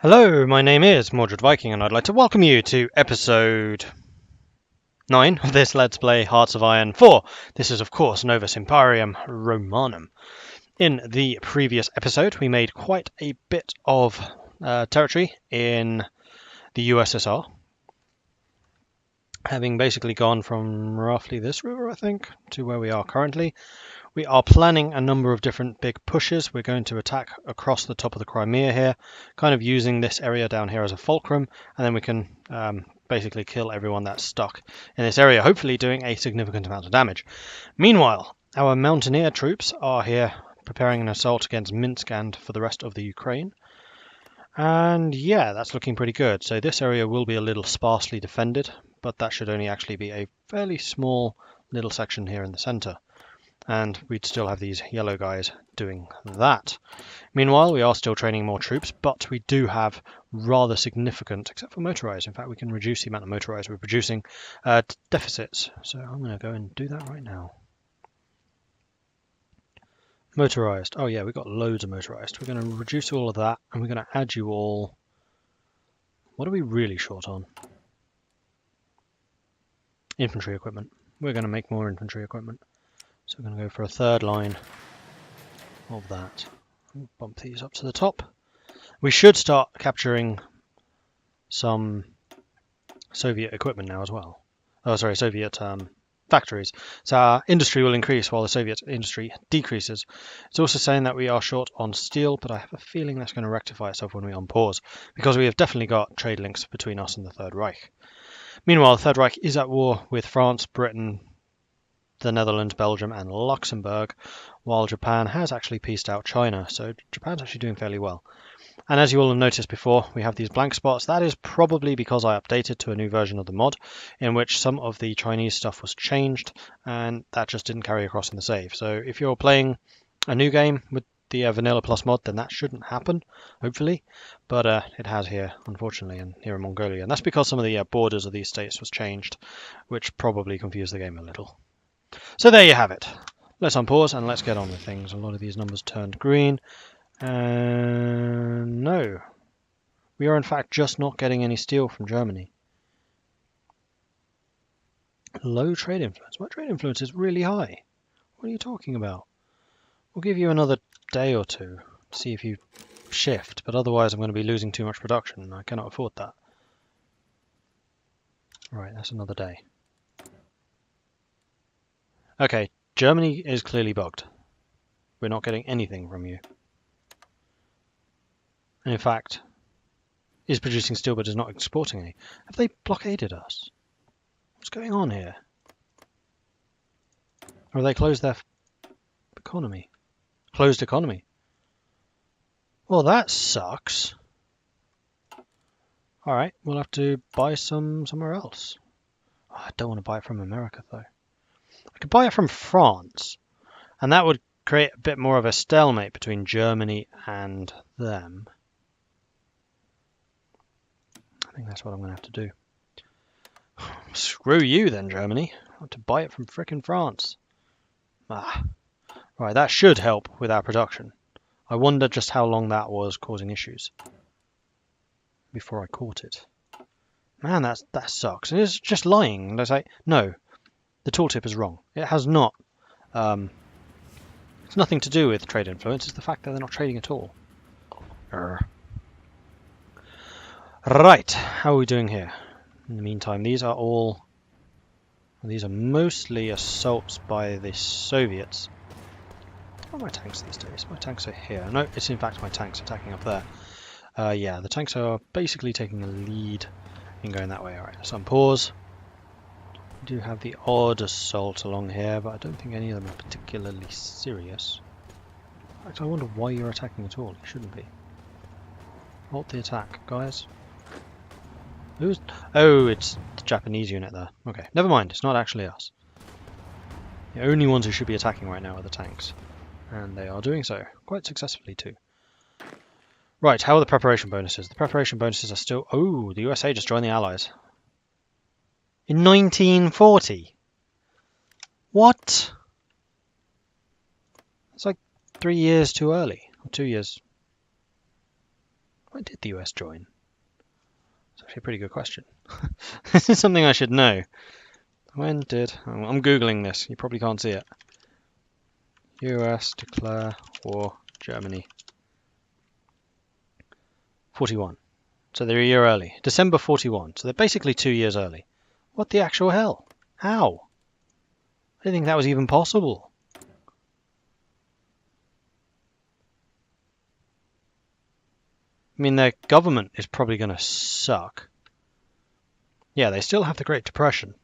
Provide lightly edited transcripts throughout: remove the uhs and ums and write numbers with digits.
Hello, my name is Mordred Viking, and I'd like to welcome you to episode 9 of this Let's Play Hearts of Iron 4. This is, of course, Novus Imperium Romanum. In the previous episode, we made quite a bit of territory in the USSR, having basically gone from roughly this river, I think, to where we are currently. We are planning a number of different big pushes. We're going to attack across the top of the Crimea here, kind of using this area down here as a fulcrum, and then we can basically kill everyone that's stuck in this area, hopefully doing a significant amount of damage. Meanwhile, our mountaineer troops are here preparing an assault against Minsk and for the rest of the Ukraine. And yeah, that's looking pretty good. So this area will be a little sparsely defended, but that should only actually be a fairly small little section here in the center. And we'd still have these yellow guys doing that. Meanwhile, we are still training more troops, but we do have rather significant, except for motorized. In fact, we can reduce the amount of motorized we're producing, deficits. So I'm going to go and do that right now. Motorized. Oh yeah, we've got loads of motorized. We're going to reduce all of that, and we're going to add you all. What are we really short on? Infantry equipment. We're going to make more infantry equipment. So we're going to go for a third line of that. Bump these up to the top. We should start capturing some Soviet equipment now as well. Oh, sorry, Soviet factories. So our industry will increase while the Soviet industry decreases. It's also saying that we are short on steel, but I have a feeling that's going to rectify itself when we unpause, because we have definitely got trade links between us and the Third Reich. Meanwhile, the Third Reich is at war with France, Britain, the Netherlands, Belgium and Luxembourg, while Japan has actually pieced out China. So Japan's actually doing fairly well. And as you all have noticed before, we have these blank spots. That is probably because I updated to a new version of the mod in which some of the Chinese stuff was changed, and that just didn't carry across in the save. So if you're playing a new game with the Vanilla Plus mod, then that shouldn't happen, hopefully. But it has here, unfortunately, and here in Mongolia. And that's because some of the borders of these states was changed, which probably confused the game a little. So there you have it. Let's unpause and let's get on with things. A lot of these numbers turned green. And no. We are in fact just not getting any steel from Germany. Low trade influence. My trade influence is really high. What are you talking about? We'll give you another day or two to see if you shift, but otherwise I'm going to be losing too much production and I cannot afford that. Right, that's another day. Okay, Germany is clearly bugged. We're not getting anything from you. And in fact, is producing steel but is not exporting any. Have they blockaded us? What's going on here? Or have they closed their economy? Closed economy. Well, that sucks. Alright, we'll have to buy some somewhere else. Oh, I don't want to buy it from America, though. I could buy it from France, and that would create a bit more of a stalemate between Germany and them. I think that's what I'm going to have to do. Screw you then, Germany. I want to buy it from frickin' France. Ah. Right, that should help with our production. I wonder just how long that was causing issues before I caught it. Man, that sucks. And it's just lying. And I say, no, the tooltip is wrong. It has not. It's nothing to do with trade influence. It's the fact that they're not trading at all. Right, how are we doing here? In the meantime, these are mostly assaults by the Soviets. Where are my tanks these days? My tanks are here. No, it's in fact my tanks attacking up there. Yeah, the tanks are basically taking a lead in going that way. Alright, let's unpause. We do have the odd assault along here, but I don't think any of them are particularly serious. In fact, I wonder why you're attacking at all. You shouldn't be. Halt the attack, guys. Who's... Oh, it's the Japanese unit there. Okay, never mind. It's not actually us. The only ones who should be attacking right now are the tanks. And they are doing so. Quite successfully, too. Right, how are the preparation bonuses? The preparation bonuses are still... Oh, the USA just joined the Allies. In 1940? What? It's like 3 years too early. Or 2 years. When did the US join? It's actually a pretty good question. This is something I should know. When did... I'm Googling this. You probably can't see it. US declare war Germany. 41. So they're a year early. December 41. So they're basically 2 years early. What the actual hell? How? I didn't think that was even possible. I mean, their government is probably going to suck. Yeah, they still have the Great Depression.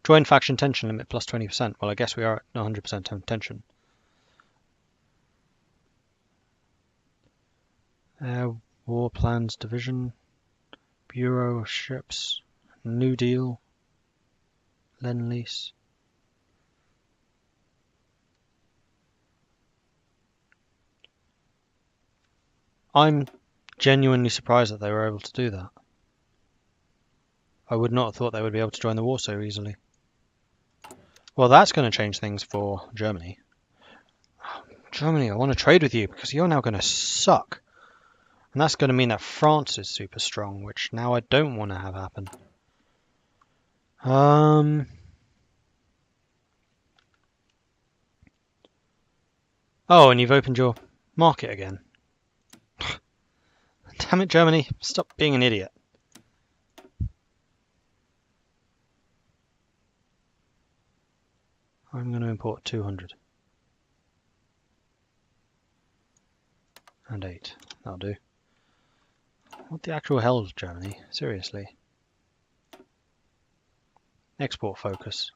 Join faction tension limit plus 20%. Well, I guess we are at 100% tension. War plans division. Bureau of ships. New Deal. Lend-Lease. I'm genuinely surprised that they were able to do that. I would not have thought they would be able to join the war so easily. Well, that's going to change things for Germany. Germany, I want to trade with you because you're now going to suck. And that's going to mean that France is super strong, which now I don't want to have happen. Oh, and you've opened your market again. Damn it, Germany. Stop being an idiot. I'm going to import 200. And 8. That'll do. What the actual hell is Germany? Seriously. Export focus.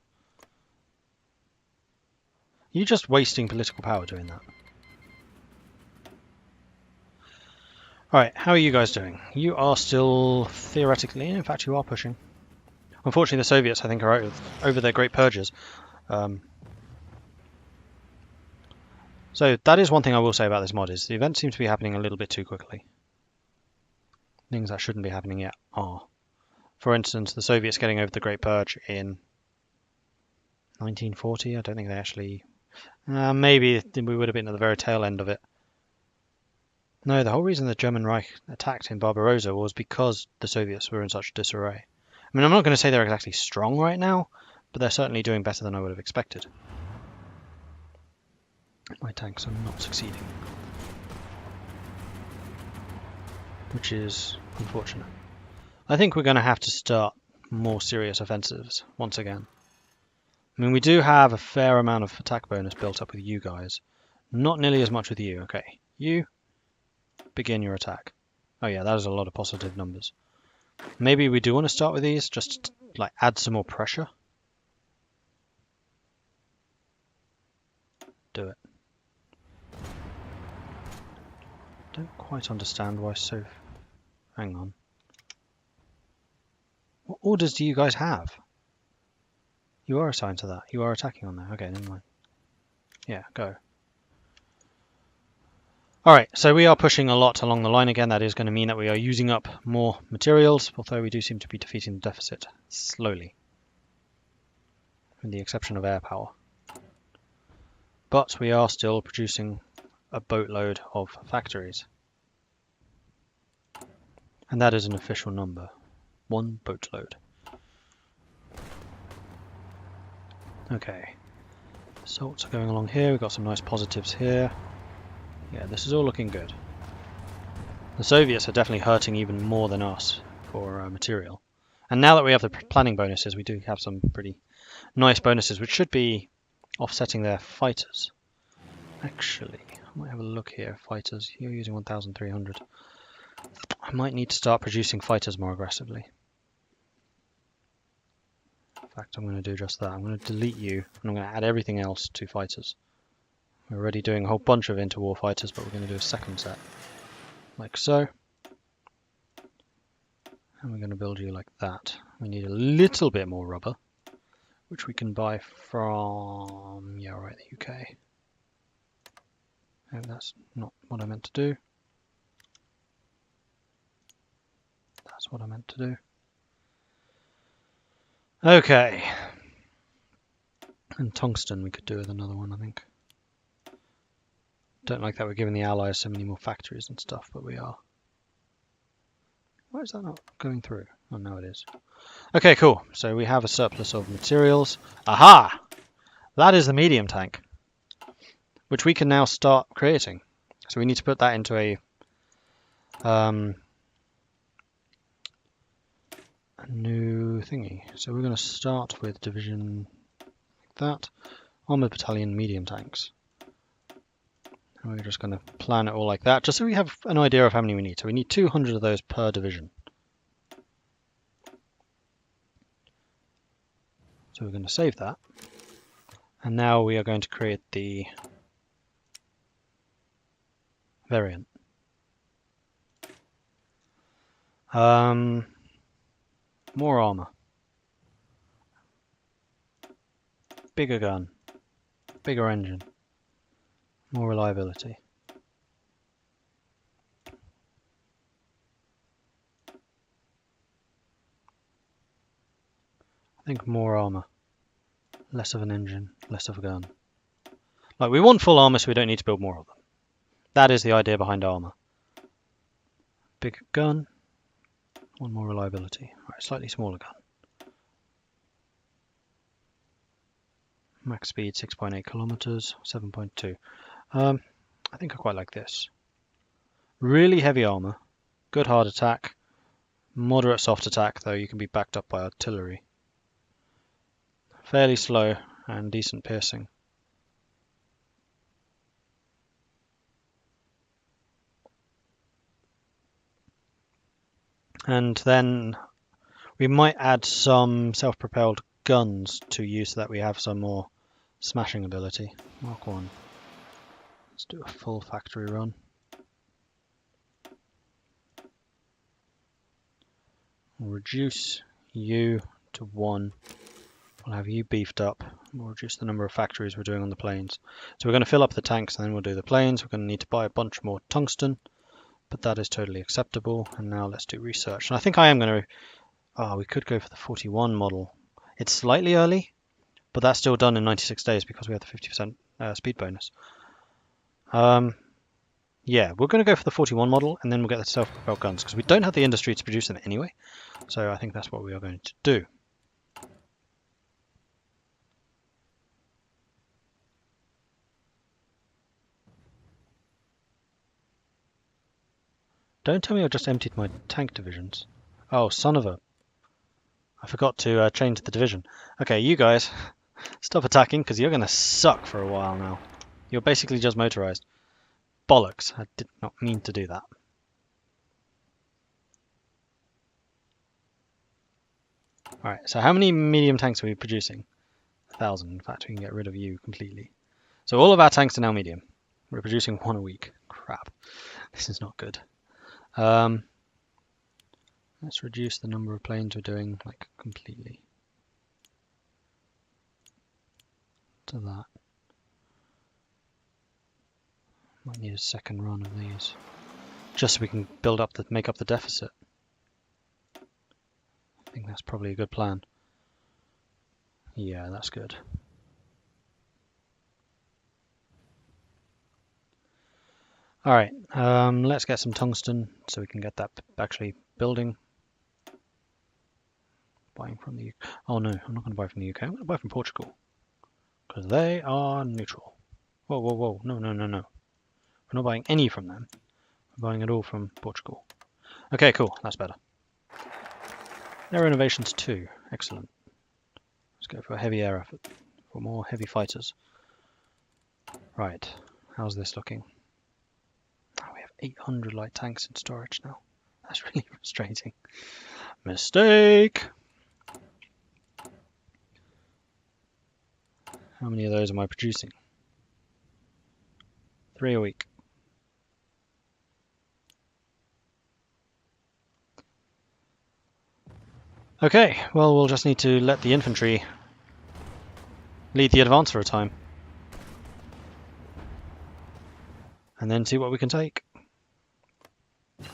You're just wasting political power doing that. Alright, how are you guys doing? You are still theoretically, in fact you are pushing. Unfortunately the Soviets I think are over their great purges. So that is one thing I will say about this mod is the events seem to be happening a little bit too quickly. Things that shouldn't be happening yet are. For instance, the Soviets getting over the Great Purge in 1940. I don't think they actually... maybe we would have been at the very tail end of it. No, the whole reason the German Reich attacked in Barbarossa was because the Soviets were in such disarray. I mean, I'm not going to say they're exactly strong right now, but they're certainly doing better than I would have expected. My tanks are not succeeding. Which is unfortunate. I think we're going to have to start more serious offensives once again. I mean, we do have a fair amount of attack bonus built up with you guys. Not nearly as much with you. Okay, you begin your attack. Oh yeah, that is a lot of positive numbers. Maybe we do want to start with these, just to, like add some more pressure. Do it. Don't quite understand why so... Hang on. What orders do you guys have? You are assigned to that. You are attacking on there. Okay, never mind. Yeah, go. Alright, so we are pushing a lot along the line again. That is going to mean that we are using up more materials, although we do seem to be defeating the deficit slowly. With the exception of air power. But we are still producing a boatload of factories. And that is an official number. 1 boatload. Okay. Assaults are going along here. We've got some nice positives here. Yeah, this is all looking good. The Soviets are definitely hurting even more than us for material. And now that we have the planning bonuses, we do have some pretty nice bonuses, which should be offsetting their fighters. Actually, I might have a look here. Fighters, you're using 1,300. I might need to start producing fighters more aggressively. In fact, I'm going to do just that. I'm going to delete you, and I'm going to add everything else to fighters. We're already doing a whole bunch of interwar fighters, but we're going to do a second set. Like so. And we're going to build you like that. We need a little bit more rubber, which we can buy from, yeah, right, the UK. Oh, that's not what I meant to do. That's what I meant to do. Okay. And tungsten we could do with another one, I think. Don't like that we're giving the Allies so many more factories and stuff, but we are. Why is that not going through? Oh, no, it is. Okay, cool. So we have a surplus of materials. Aha! That is the medium tank, which we can now start creating. So we need to put that into a new thingy. So we're going to start with division like that. Armored battalion medium tanks. And we're just going to plan it all like that, just so we have an idea of how many we need. So we need 200 of those per division. So we're going to save that. And now we are going to create the variant. More armor. Bigger gun. Bigger engine. More reliability. I think more armor. Less of an engine, less of a gun. Like, we want full armor so we don't need to build more of them. That is the idea behind armor. Bigger gun. One more reliability. Alright, slightly smaller gun. Max speed 6.8 kilometers, 7.2. I think I quite like this. Really heavy armor, good hard attack, moderate soft attack, though you can be backed up by artillery. Fairly slow and decent piercing. And then we might add some self-propelled guns to use so that we have some more smashing ability. Mark 1. Let's do a full factory run. We'll reduce you to 1. We'll have you beefed up. We'll reduce the number of factories we're doing on the planes. So we're going to fill up the tanks and then we'll do the planes. We're going to need to buy a bunch more tungsten, but that is totally acceptable. And now let's do research. And I think I am going to... Oh, we could go for the 41 model. It's slightly early, but that's still done in 96 days because we have the 50% speed bonus. Yeah, we're going to go for the 41 model and then we'll get the self-propelled guns because we don't have the industry to produce them anyway. So I think that's what we are going to do. Don't tell me I just emptied my tank divisions. Oh, son of a... I forgot to change the division. Okay, you guys, stop attacking because you're going to suck for a while now. You're basically just motorized. Bollocks, I did not mean to do that. Alright, so how many medium tanks are we producing? 1,000. In fact, we can get rid of you completely. So all of our tanks are now medium. We're producing 1 a week. Crap. This is not good. Let's reduce the number of planes we're doing, like, completely. To that. Might need a second run of these. Just so we can build up make up the deficit. I think that's probably a good plan. Yeah, that's good. Alright, let's get some tungsten so we can get that actually building. Buying from the UK. Oh no, I'm not going to buy from the UK. I'm going to buy from Portugal. Because they are neutral. Whoa, whoa, whoa. No, no, no, no. We're not buying any from them. We're buying it all from Portugal. Okay, cool. That's better. Air innovations 2. Excellent. Let's go for a heavy air effort. For more heavy fighters. Right. How's this looking? Oh, we have 800 light tanks in storage now. That's really frustrating. Mistake! How many of those am I producing? 3 a week. Okay, well, we'll just need to let the infantry lead the advance for a time. And then see what we can take.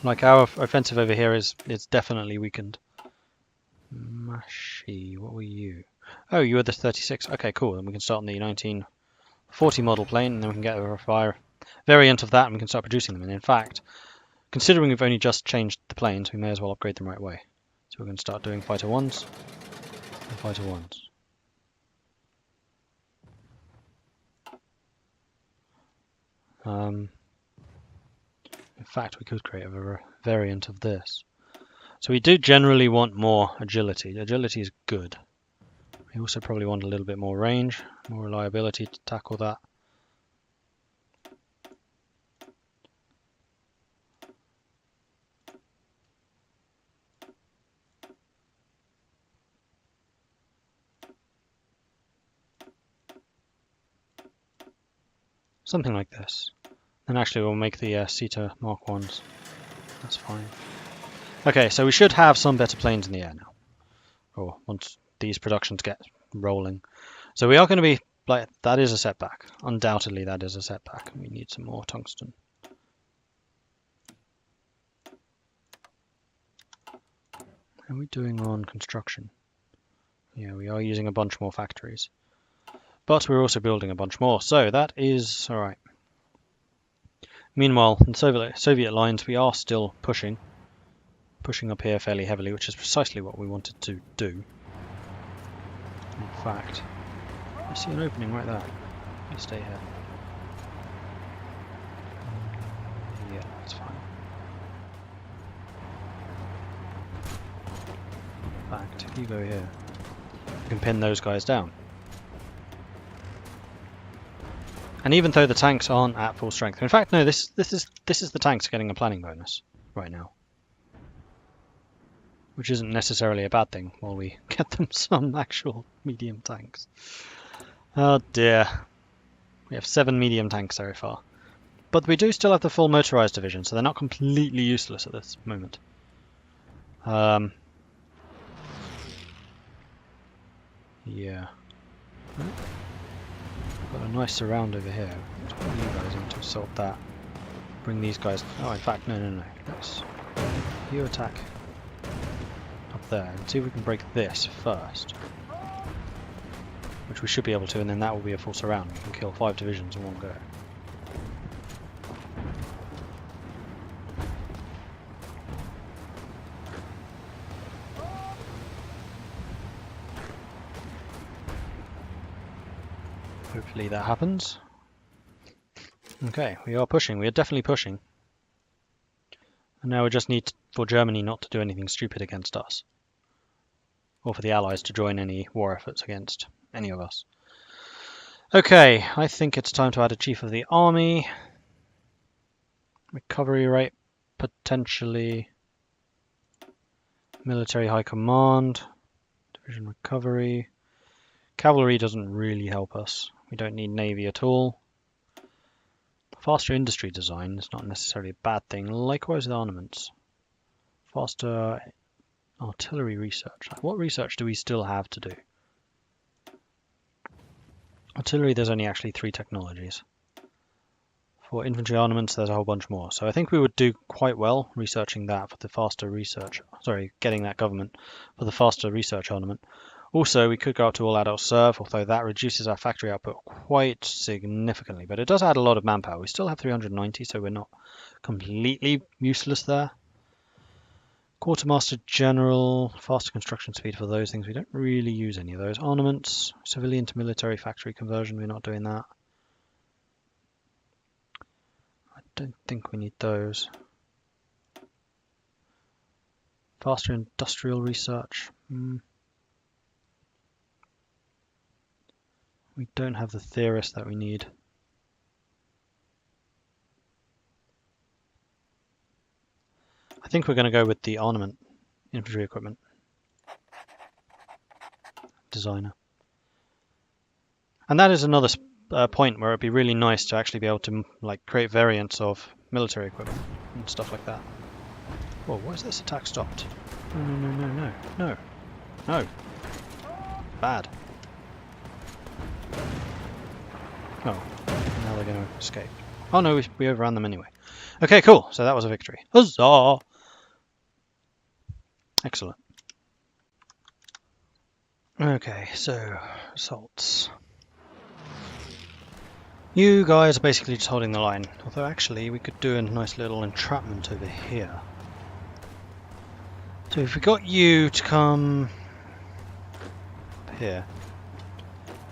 Like, our offensive over here is definitely weakened. Mashi, what were you? Oh, you were the 36. Okay, cool. Then we can start on the 1940 model plane, and then we can get a fire variant of that and we can start producing them. And in fact, considering we've only just changed the planes, we may as well upgrade them right away. So we're going to start doing fighter 1s and fighter 1s. In fact, we could create a variant of this. So we do generally want more agility. Agility is good. We also probably want a little bit more range, more reliability to tackle that. Something like this. And actually we'll make the Caesar Mark 1s. That's fine. Okay, so we should have some better planes in the air now. Or once these productions get rolling. So we are going to be, like, that is a setback. Undoubtedly that is a setback. We need some more tungsten. How are we doing on construction? Yeah, we are using a bunch more factories. But we're also building a bunch more, so that is alright. Meanwhile, in Soviet lines, we are still pushing up here fairly heavily, which is precisely what we wanted to do. In fact, I see an opening right there. Let's stay here. Yeah, that's fine. In fact, if you go here, you can pin those guys down. And even though the tanks aren't at full strength, in fact, no, this is the tanks getting a planning bonus right now, which isn't necessarily a bad thing. While we get them some actual medium tanks. Oh dear, we have 7 medium tanks so far, but we do still have the full motorized division, so they're not completely useless at this moment. Yeah. Got a nice surround over here. Let's bring you guys in to assault that. Bring these guys. Oh, in fact, no. Let's you attack up there and see if we can break this first. Which we should be able to, and then that will be a full surround. We can kill 5 divisions in one go. Hopefully that happens. Okay, we are pushing. We are definitely pushing. And now we just need for Germany not to do anything stupid against us. Or for the Allies to join any war efforts against any of us. Okay, I think it's time to add a Chief of the Army. Recovery rate, potentially. Military High Command. Division Recovery. Cavalry doesn't really help us. We don't need Navy at all. Faster industry design is not necessarily a bad thing. Likewise with armaments. Faster artillery research. What research do we still have to do? Artillery, there's only actually 3 technologies. For infantry armaments, there's a whole bunch more. So I think we would do quite well researching that for the faster research. Sorry, getting that government for the faster research armament. Also, we could go up to all adult serve, although that reduces our factory output quite significantly. But it does add a lot of manpower. We still have 390, so we're not completely useless there. Quartermaster General, faster construction speed for those things. We don't really use any of those. Armaments, civilian to military factory conversion, we're not doing that. I don't think we need those. Faster industrial research. We don't have the theorists that we need. I think we're going to go with the armament infantry equipment designer. And that is another point where it'd be really nice to actually be able to like create variants of military equipment and stuff like that. Whoa, why is this attack stopped? No. Bad. Oh, now they're going to escape. Oh no, we overran them anyway. Okay, cool. So that was a victory. Huzzah! Excellent. Okay, so assaults. You guys are basically just holding the line. Although actually we could do a nice little entrapment over here. So if we got you to come up here,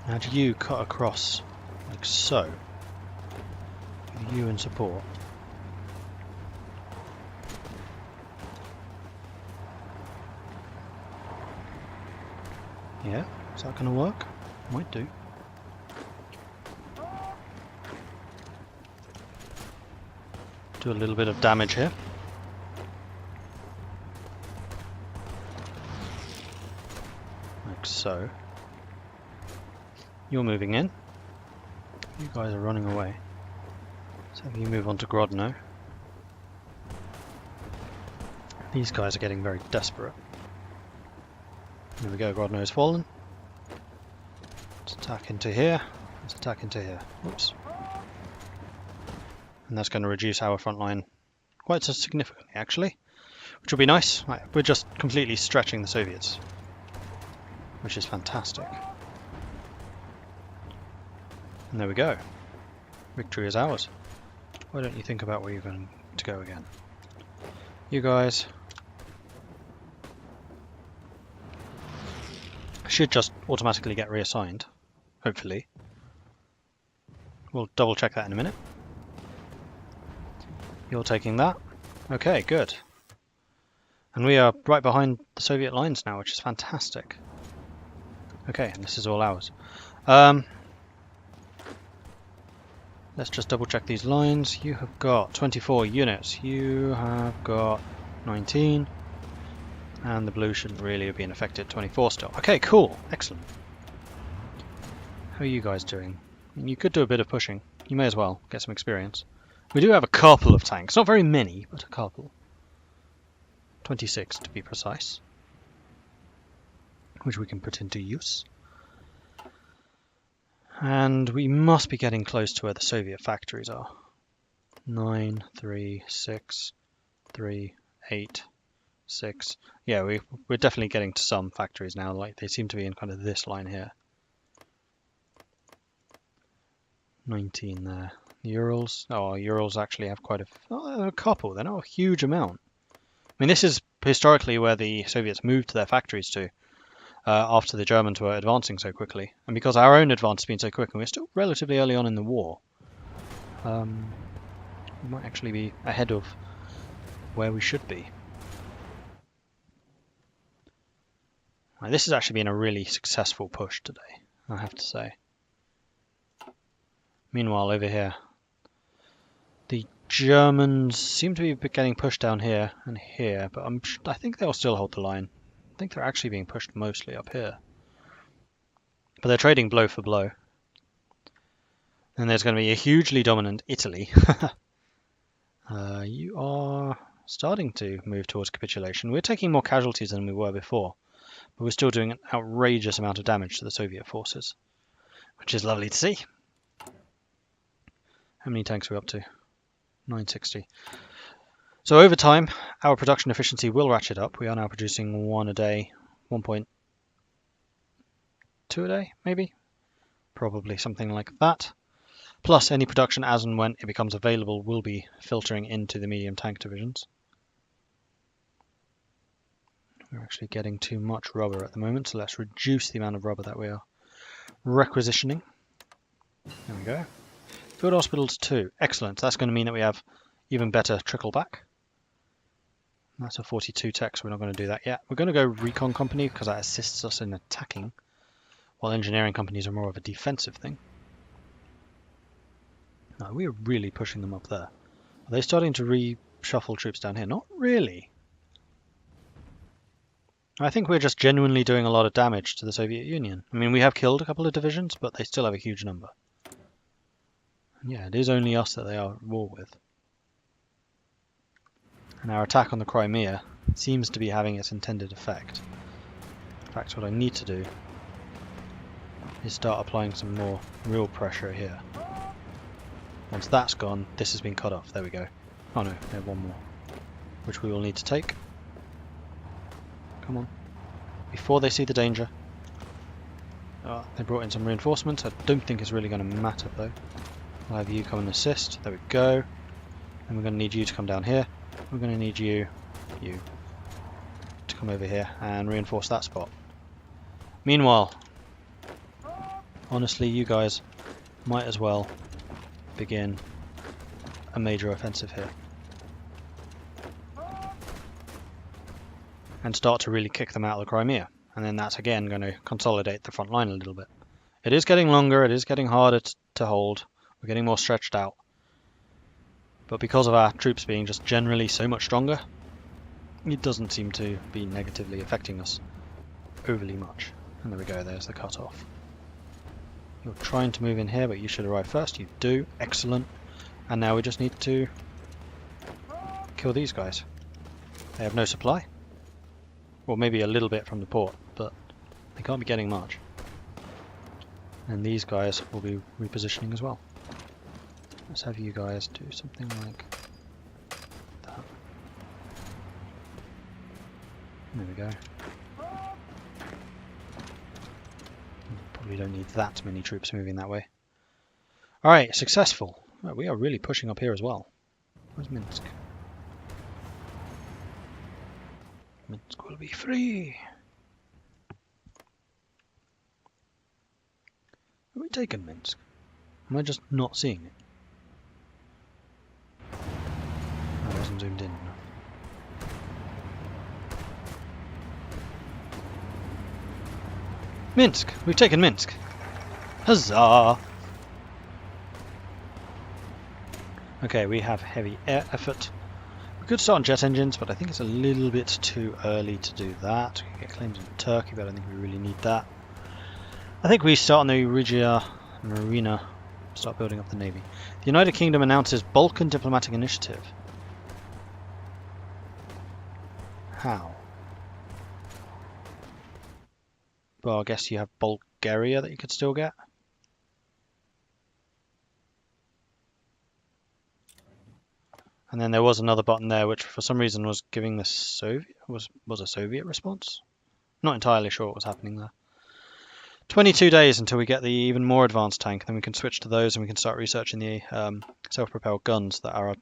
and you cut across like so, with you in support. Yeah, is that going to work? Might do. Do a little bit of damage here. Like so. You're moving in. You guys are running away. So you move on to Grodno. These guys are getting very desperate. There we go, Grodno's fallen. Let's attack into here. Let's attack into here. Whoops. And that's going to reduce our front line quite so significantly, actually. Which will be nice. Right, we're just completely stretching the Soviets. Which is fantastic. And there we go. Victory is ours. Why don't you think about where you're going to go again? You guys should just automatically get reassigned, hopefully. We'll double check that in a minute. You're taking that. Okay, good. And we are right behind the Soviet lines now, which is fantastic. Okay, and this is all ours. Let's just double check these lines. You have got 24 units. You have got 19. And the blue shouldn't really have been affected. 24 still. Okay, cool. Excellent. How are you guys doing? I mean, you could do a bit of pushing. You may as well get some experience. We do have a couple of tanks. Not very many, but a couple. 26 to be precise. Which we can put into use. And we must be getting close to where the Soviet factories are. 9, 3, 6, 3, 8, 6. Yeah, we're definitely getting to some factories now. Like they seem to be in kind of this line here. 19 there. Urals. Oh, Urals actually have quite a couple. They're not a huge amount. I mean, this is historically where the Soviets moved their factories to after the Germans were advancing so quickly. And because our own advance has been so quick, and we're still relatively early on in the war, we might actually be ahead of where we should be. Now, this has actually been a really successful push today, I have to say. Meanwhile, over here, the Germans seem to be getting pushed down here and here, but I think they'll still hold the line. I think they're actually being pushed mostly up here. But they're trading blow for blow. And there's going to be a hugely dominant Italy. You are starting to move towards capitulation. We're taking more casualties than we were before, but we're still doing an outrageous amount of damage to the Soviet forces, which is lovely to see. How many tanks are we up to? 960. So over time, our production efficiency will ratchet up. We are now producing 1 a day, 1.2 a day, maybe? Probably something like that. Plus any production as and when it becomes available will be filtering into the medium tank divisions. We're actually getting too much rubber at the moment, so let's reduce the amount of rubber that we are requisitioning. There we go. Field hospitals 2. Excellent. That's going to mean that we have even better trickle back. That's a 42 tech, so we're not going to do that yet. We're going to go recon company because that assists us in attacking, while engineering companies are more of a defensive thing. No, we're really pushing them up there. Are they starting to reshuffle troops down here? Not really. I think we're just genuinely doing a lot of damage to the Soviet Union. I mean, we have killed a couple of divisions, but they still have a huge number. Yeah, it is only us that they are at war with. And our attack on the Crimea seems to be having its intended effect. In fact, what I need to do is start applying some more real pressure here. Once that's gone, this has been cut off. There we go. Oh no, we have one more, which we will need to take. Come on. Before they see the danger. They brought in some reinforcements. I don't think it's really going to matter though. I'll have you come and assist. There we go. And we're going to need you to come down here. We're going to need you to come over here and reinforce that spot. Meanwhile, honestly, you guys might as well begin a major offensive here. And start to really kick them out of the Crimea. And then that's again going to consolidate the front line a little bit. It is getting longer, it is getting harder to hold. We're getting more stretched out. But because of our troops being just generally so much stronger, it doesn't seem to be negatively affecting us overly much. And there we go, there's the cut-off. You're trying to move in here, but you should arrive first. You do. Excellent. And now we just need to kill these guys. They have no supply. Well, maybe a little bit from the port, but they can't be getting much. And these guys will be repositioning as well. Let's have you guys do something like that. There we go. Probably don't need that many troops moving that way. Alright, successful. Well, we are really pushing up here as well. Where's Minsk? Minsk will be free. Have we taken Minsk? Am I just not seeing it? I wasn't zoomed in enough. Minsk! We've taken Minsk! Huzzah! Okay, we have heavy air effort. We could start on jet engines, but I think it's a little bit too early to do that. We can get claims in Turkey, but I don't think we really need that. I think we start on the Regia Marina, start building up the navy. The United Kingdom announces Balkan diplomatic initiative. How? Well, I guess you have Bulgaria that you could still get. And then there was another button there which for some reason was giving the Soviet was a Soviet response. Not entirely sure what was happening there. 22 days until we get the even more advanced tank, then we can switch to those and we can start researching the self-propelled guns that our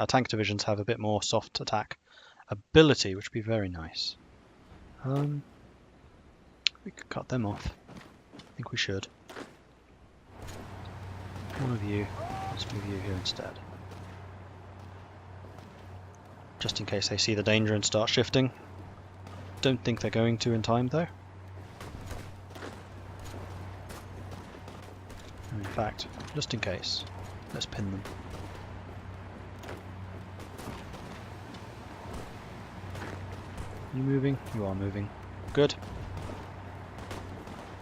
tank divisions have a bit more soft attack ability, which would be very nice. We could cut them off. I think we should. One of you, let's move you here instead. Just in case they see the danger and start shifting. Don't think they're going to in time though. In fact, just in case, let's pin them. You moving? You are moving. Good.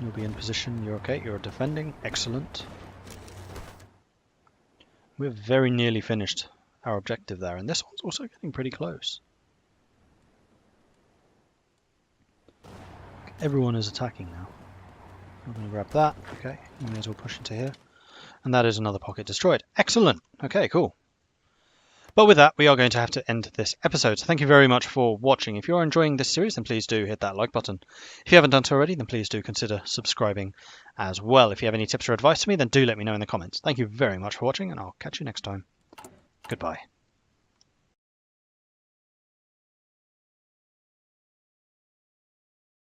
You'll be in position. You're okay. You're defending. Excellent. We're very nearly finished our objective there, and this one's also getting pretty close. Everyone is attacking now. I'm going to grab that. Okay, you may as well push into here. And that is another pocket destroyed. Excellent. Okay, cool. But with that, we are going to have to end this episode. So thank you very much for watching. If you're enjoying this series, then please do hit that like button. If you haven't done so already, then please do consider subscribing as well. If you have any tips or advice for me, then do let me know in the comments. Thank you very much for watching, and I'll catch you next time. Goodbye.